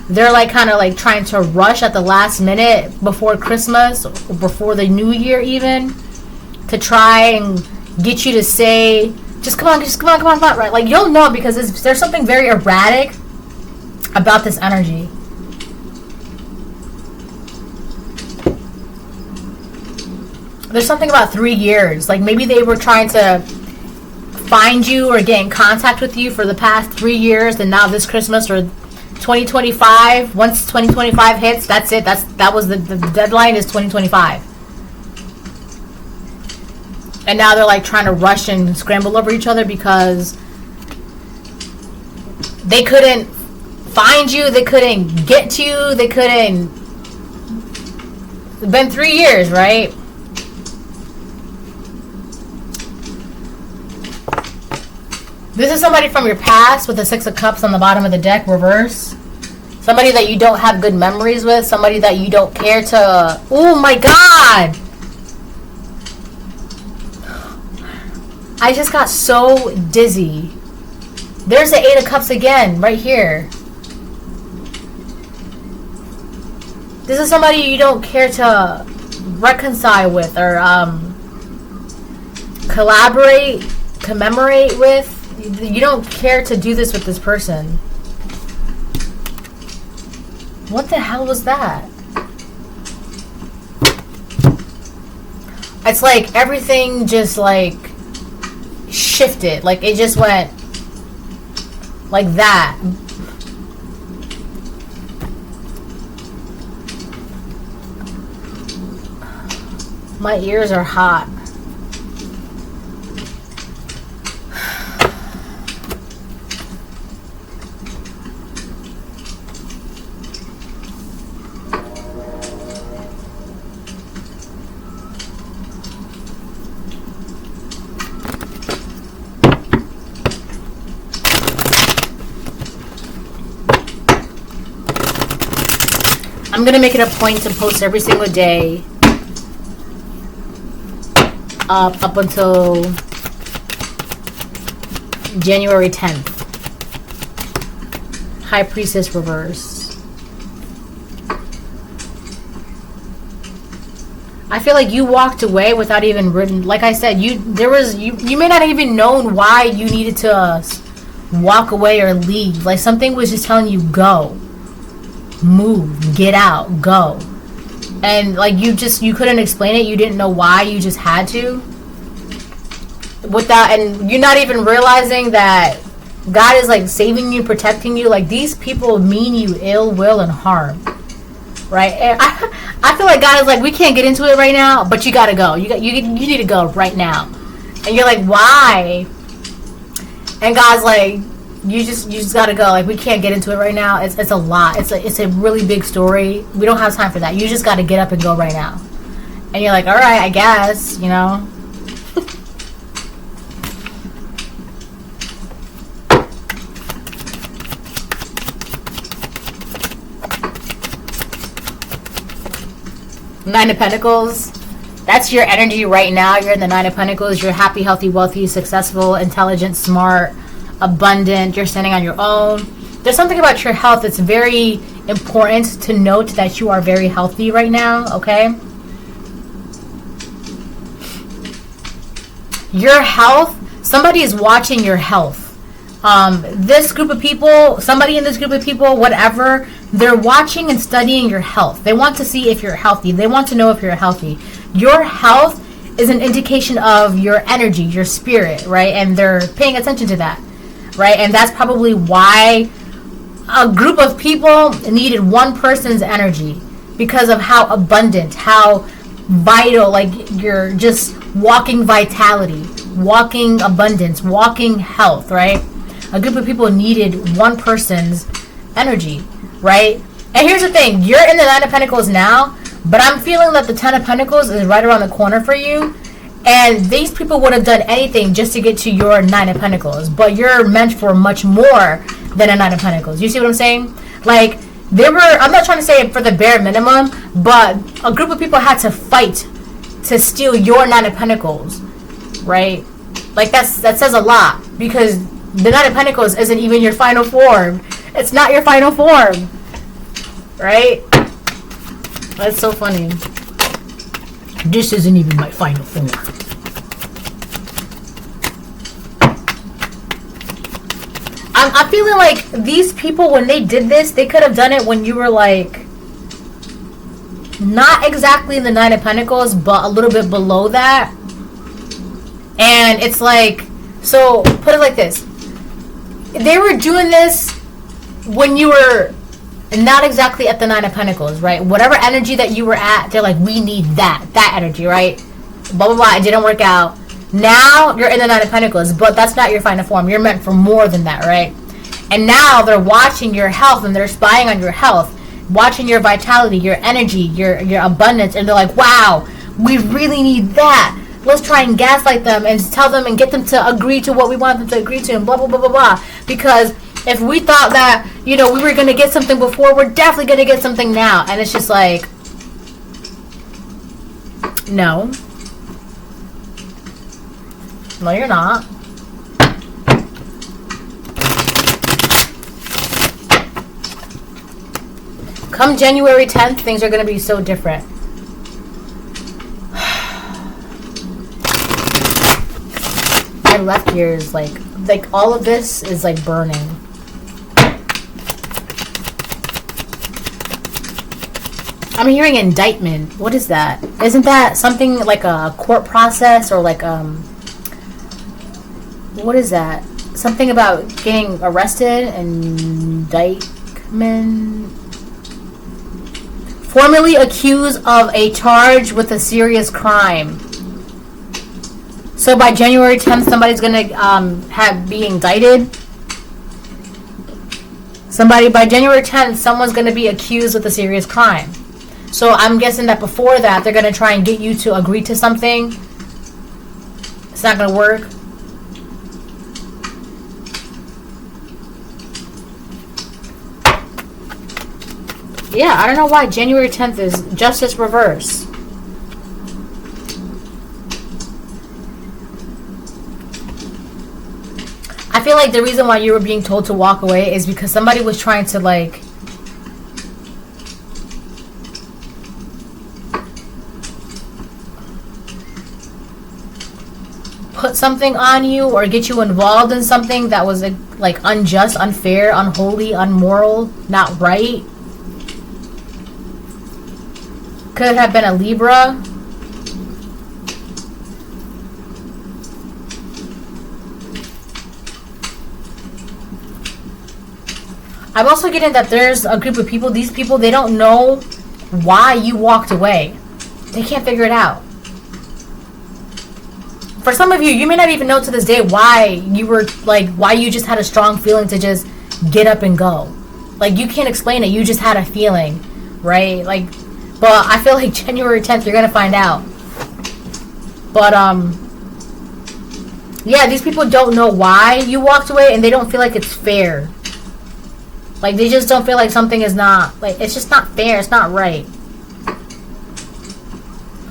they're like kind of like trying to rush at the last minute before Christmas or before the New Year even to try and get you to say, just come on, right? Like, you'll know because there's something very erratic about this energy. There's something about 3 years. Like, maybe they were trying to find you or get in contact with you for the past 3 years, and now this Christmas or 2025, once 2025 hits, that's it. That was the deadline is 2025. And now they're like trying to rush and scramble over each other because they couldn't find you, they couldn't get to you, they couldn't. It's been 3 years, right? This is somebody from your past with the Six of Cups on the bottom of the deck, reverse. Somebody that you don't have good memories with, somebody that you don't care to. Oh my God! I just got so dizzy. There's the Eight of Cups again, right here. This is somebody you don't care to reconcile with or commemorate with. You don't care to do this with this person. What the hell was that? It's like everything just like shifted. Like it just went like that. My ears are hot. I'm gonna make it a point to post every single day up until January 10th. High Priestess reverse. I feel like you walked away without even written. Like I said, you may not have even known why you needed to walk away or leave. Like something was just telling you go. Move, get out, go. And like you couldn't explain it, you didn't know why, you just had to. Without, and you're not even realizing that God is like saving you, protecting you. Like these people mean you ill will and harm. Right? And I feel like God is like, we can't get into it right now, but you gotta go. You need to go right now. And you're like, why? And God's like, you just gotta go. Like we can't get into it right now. It's a lot. It's a really big story. We don't have time for that. You just gotta get up and go right now. And you're like, all right, I guess, you know. Nine of Pentacles. That's your energy right now. You're in the Nine of Pentacles. You're happy, healthy, wealthy, successful, intelligent, smart, abundant. You're standing on your own. There's something about your health that's very important to note, that you are very healthy right now, okay? Your health, somebody is watching your health. This group of people, somebody in this group of people, whatever, they're watching and studying your health. They want to see if you're healthy. They want to know if you're healthy. Your health is an indication of your energy, your spirit, right? And they're paying attention to that. Right? And that's probably why a group of people needed one person's energy, because of how abundant, how vital, like you're just walking vitality, walking abundance, walking health, right? A group of people needed one person's energy, right? And here's the thing, you're in the Nine of Pentacles now, but I'm feeling that the Ten of Pentacles is right around the corner for you. And these people would have done anything just to get to your Nine of Pentacles. But you're meant for much more than a Nine of Pentacles. You see what I'm saying? Like, I'm not trying to say for the bare minimum, but a group of people had to fight to steal your Nine of Pentacles. Right? Like, that says a lot. Because the Nine of Pentacles isn't even your final form. It's not your final form. Right? That's so funny. This isn't even my final form. I'm feeling like these people, when they did this, they could have done it when you were like not exactly in the Nine of Pentacles, but a little bit below that. And it's like, so put it like this. They were doing this when you were not exactly at the Nine of Pentacles, right? Whatever energy that you were at, they're like, we need that energy, right? Blah, blah, blah. It didn't work out. Now you're in the Nine of Pentacles, but that's not your final form. You're meant for more than that, right? And now they're watching your health and they're spying on your health, watching your vitality, your energy, your abundance, and they're like, wow, we really need that. Let's try and gaslight them and tell them and get them to agree to what we want them to agree to, and blah, blah, blah, blah, blah. Because if we thought that, you know, we were going to get something before, we're definitely going to get something now. And it's just like, no. No, you're not. Come January 10th, things are going to be so different. My left ear is like all of this is like burning. I'm hearing indictment. What is that? Isn't that something like a court process or like what is that? Something about getting arrested? Indictment. Formally accused of a charge with a serious crime. So by January 10th, somebody's gonna be indicted. By January 10th, someone's gonna be accused with a serious crime. So I'm guessing that before that, they're gonna try and get you to agree to something. It's not gonna work. Yeah, I don't know why January 10th is justice reverse. I feel like the reason why you were being told to walk away is because somebody was trying to like put something on you or get you involved in something that was like unjust, unfair, unholy, unmoral, not right. Could have been a Libra. I'm also getting that there's a group of people, these people, they don't know why you walked away. They can't figure it out. For some of you, you may not even know to this day why you were like, why you just had a strong feeling to just get up and go. Like, you can't explain it. You just had a feeling, right? Like, but I feel like January 10th, you're going to find out. But, yeah, these people don't know why you walked away, and they don't feel like it's fair. Like, they just don't feel like something is not, like, it's just not fair. It's not right.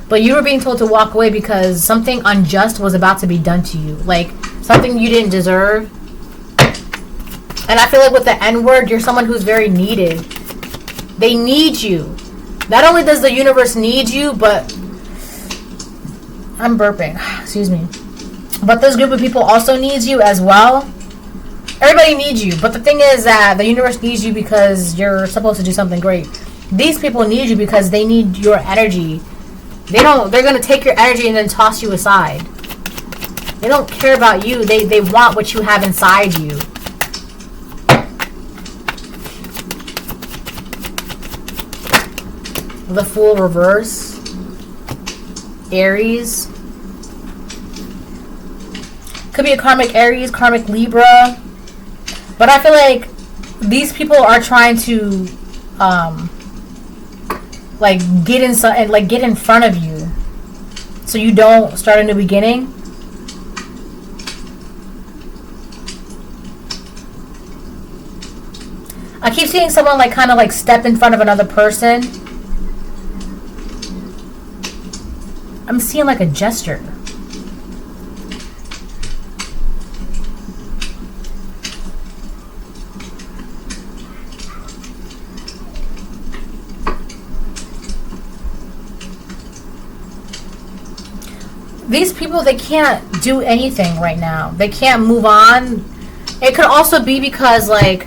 But you were being told to walk away because something unjust was about to be done to you. Like, something you didn't deserve. And I feel like with the N-word, you're someone who's very needed. They need you. Not only does the universe need you, but... I'm burping. Excuse me. But this group of people also needs you as well. Everybody needs you. But the thing is that the universe needs you because you're supposed to do something great. These people need you because they need your energy. They're going to take your energy and then toss you aside. They don't care about you. They want what you have inside you. The Fool reverse. Aries. Could be a karmic Aries, karmic Libra. But I feel like these people are trying to like get inside, like get in front of you, so you don't start a new beginning. I keep seeing someone like kind of like step in front of another person. I'm seeing like a gesture. These people, they can't do anything right now. They can't move on. It could also be because, like,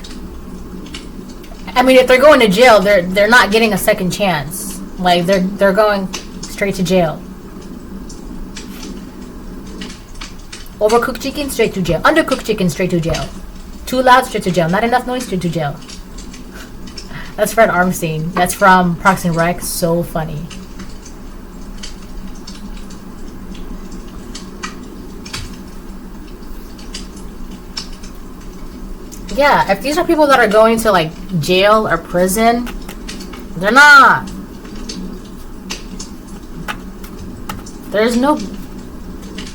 I mean, if they're going to jail, they're not getting a second chance. Like, they're going straight to jail. Overcooked chicken, straight to jail. Undercooked chicken, straight to jail. Too loud, straight to jail. Not enough noise, straight to jail. That's Fred Armstein. That's from Parks and Rec. So funny. Yeah, if these are people that are going to like jail or prison, they're not. There's no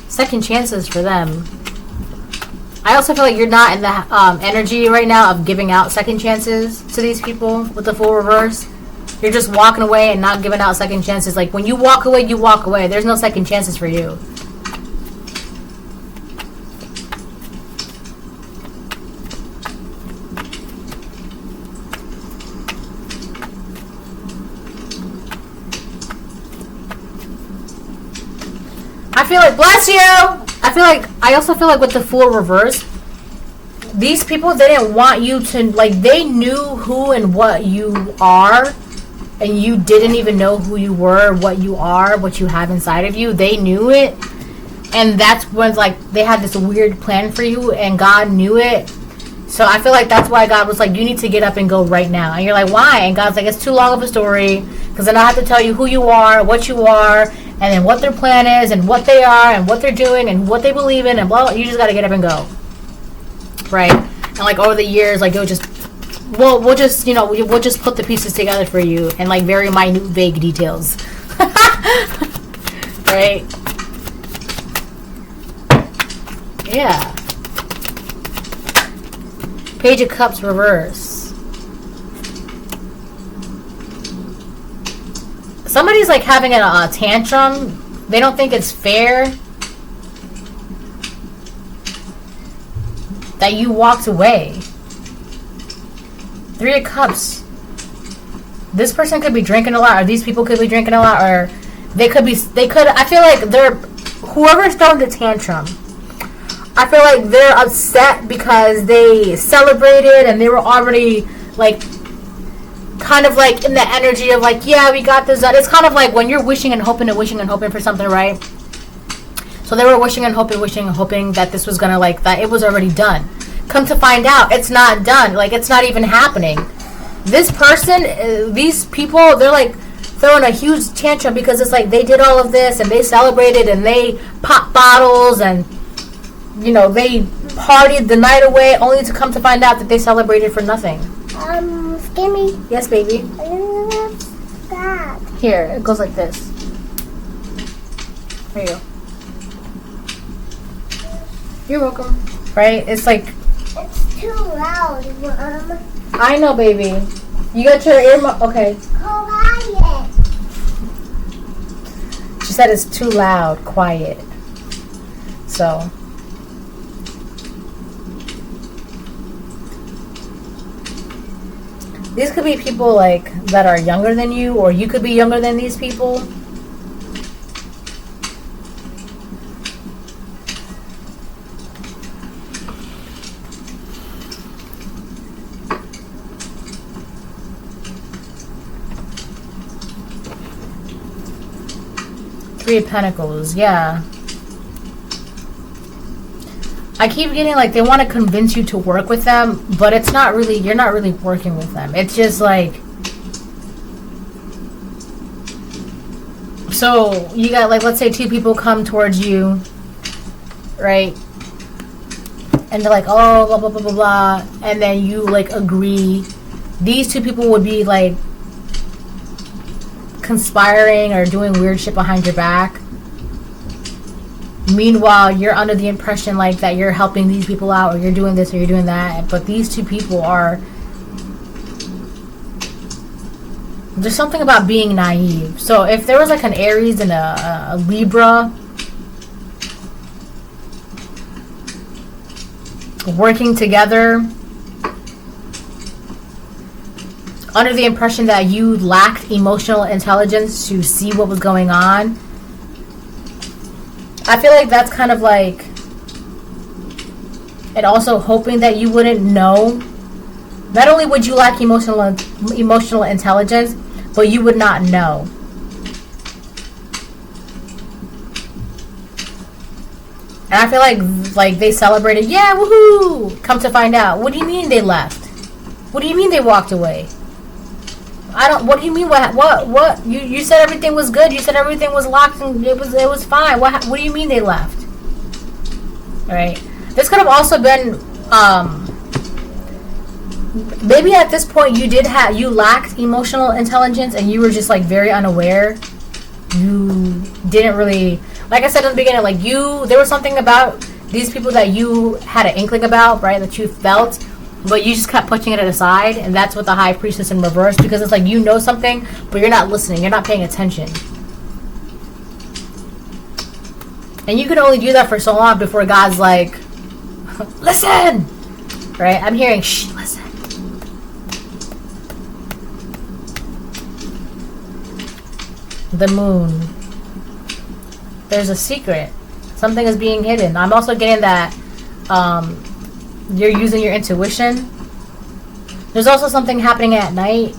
second chances for them. I also feel like you're not in the energy right now of giving out second chances to these people with the Fool reverse. You're just walking away and not giving out second chances. Like, when you walk away, you walk away. There's no second chances for you. I feel like, bless you. I also feel like with the Fool reverse, these people, they didn't want you to, like, they knew who and what you are, and you didn't even know who you were, what you are, what you have inside of you. They knew it, and that's when, like, they had this weird plan for you, and God knew it. So I feel like that's why God was like, you need to get up and go right now. And you're like, why? And God's like, it's too long of a story, because then I have to tell you who you are, what you are, and then what their plan is, and what they are, and what they're doing, and what they believe in, and blah, blah. You just got to get up and go. Right? And like over the years, like we'll just, you know, we'll just put the pieces together for you in like very minute, vague details. Right? Yeah. Page of Cups reverse. Somebody's like having a tantrum. They don't think it's fair that you walked away. 3 of Cups. This person could be drinking a lot, or these people could be drinking a lot, or they could, I feel like whoever's throwing the tantrum, I feel like they're upset because they celebrated and they were already like kind of like in the energy of like, yeah, we got this done. It's kind of like when you're wishing and hoping for something, right? So they were wishing and hoping that this was gonna, like, that it was already done. Come to find out, it's not done. Like, it's not even happening. This person, these people, they're like throwing a huge tantrum because it's like they did all of this and they celebrated and they popped bottles and, you know, they partied the night away only to come to find out that they celebrated for nothing. Skimmy. Yes, baby. What's that? Here, it goes like this. There you go. You're welcome. Right? It's like... It's too loud, Mom. I know, baby. You got your earmuff... Okay. Quiet. She said it's too loud. Quiet. So... These could be people, like, that are younger than you, or you could be younger than these people. Three of Pentacles, yeah. I keep getting like they want to convince you to work with them, but it's not really, you're not really working with them. It's just like, so you got like, let's say 2 people come towards you, right? And they're like, oh, blah, blah, blah, blah, blah. And then you like agree. These 2 people would be like conspiring or doing weird shit behind your back. Meanwhile, you're under the impression like that you're helping these people out, or you're doing this or you're doing that. But these 2 people are... There's something about being naive. So if there was like an Aries and a Libra working together under the impression that you lacked emotional intelligence to see what was going on, I feel like that's kind of like, and also hoping that you wouldn't know. Not only would you lack emotional intelligence, but you would not know. And I feel like they celebrated, yeah, woohoo! Come to find out, what do you mean they left? What do you mean they walked away? What do you mean? What? You said everything was good. You said everything was locked and it was fine. What do you mean they left? All right. This could have also been, maybe at this point you lacked emotional intelligence and you were just like very unaware. You didn't really, like I said in the beginning, like there was something about these people that you had an inkling about, right? That you felt. But you just kept pushing it aside, and that's what the High Priestess in reverse, because it's like you know something, but you're not listening, you're not paying attention. And you can only do that for so long before God's like, listen! Right? I'm hearing, shh, listen. The Moon. there's a secret. Something is being hidden. I'm also getting that you're using your intuition. There's also something happening at night.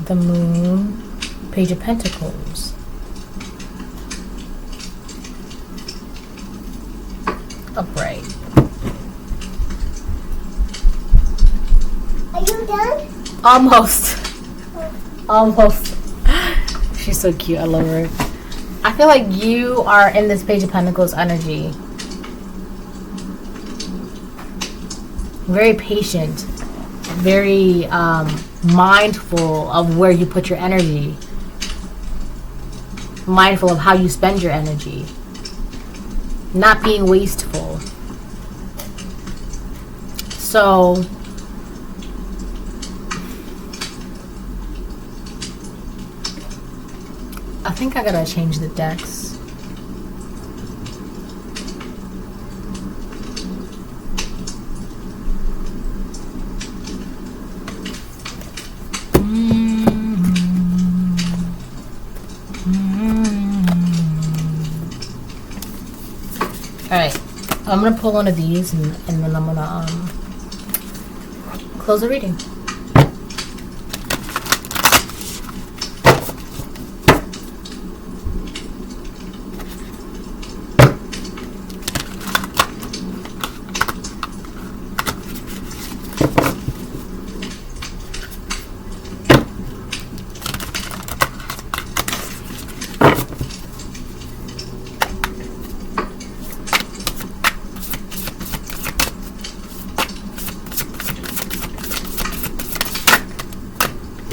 The Moon, Page of Pentacles. Upright. Are you done? Almost. Almost. She's so cute. I love her. I feel like you are in this Page of Pentacles energy. Very patient. Very mindful of where you put your energy. Mindful of how you spend your energy. Not being wasteful. So I think I gotta change the decks. Alright, I'm gonna pull one of these and then I'm gonna close the reading.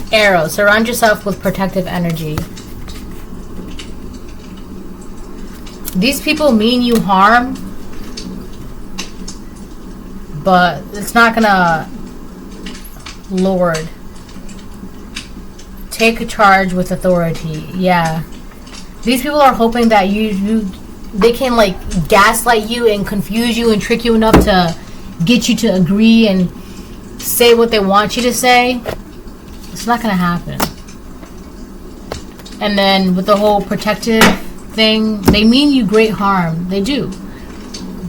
Arrow, surround yourself with protective energy. These people mean you harm, but it's not gonna. Lord, take a charge with authority. Yeah, these people are hoping that they can like gaslight you and confuse you and trick you enough to get you to agree and say what they want you to say. It's not gonna happen. And then with the whole protective thing, they mean you great harm. They do.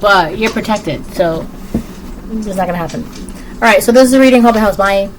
But you're protected, so it's not gonna happen. Alright, so this is the reading. Hope it helps. Bye.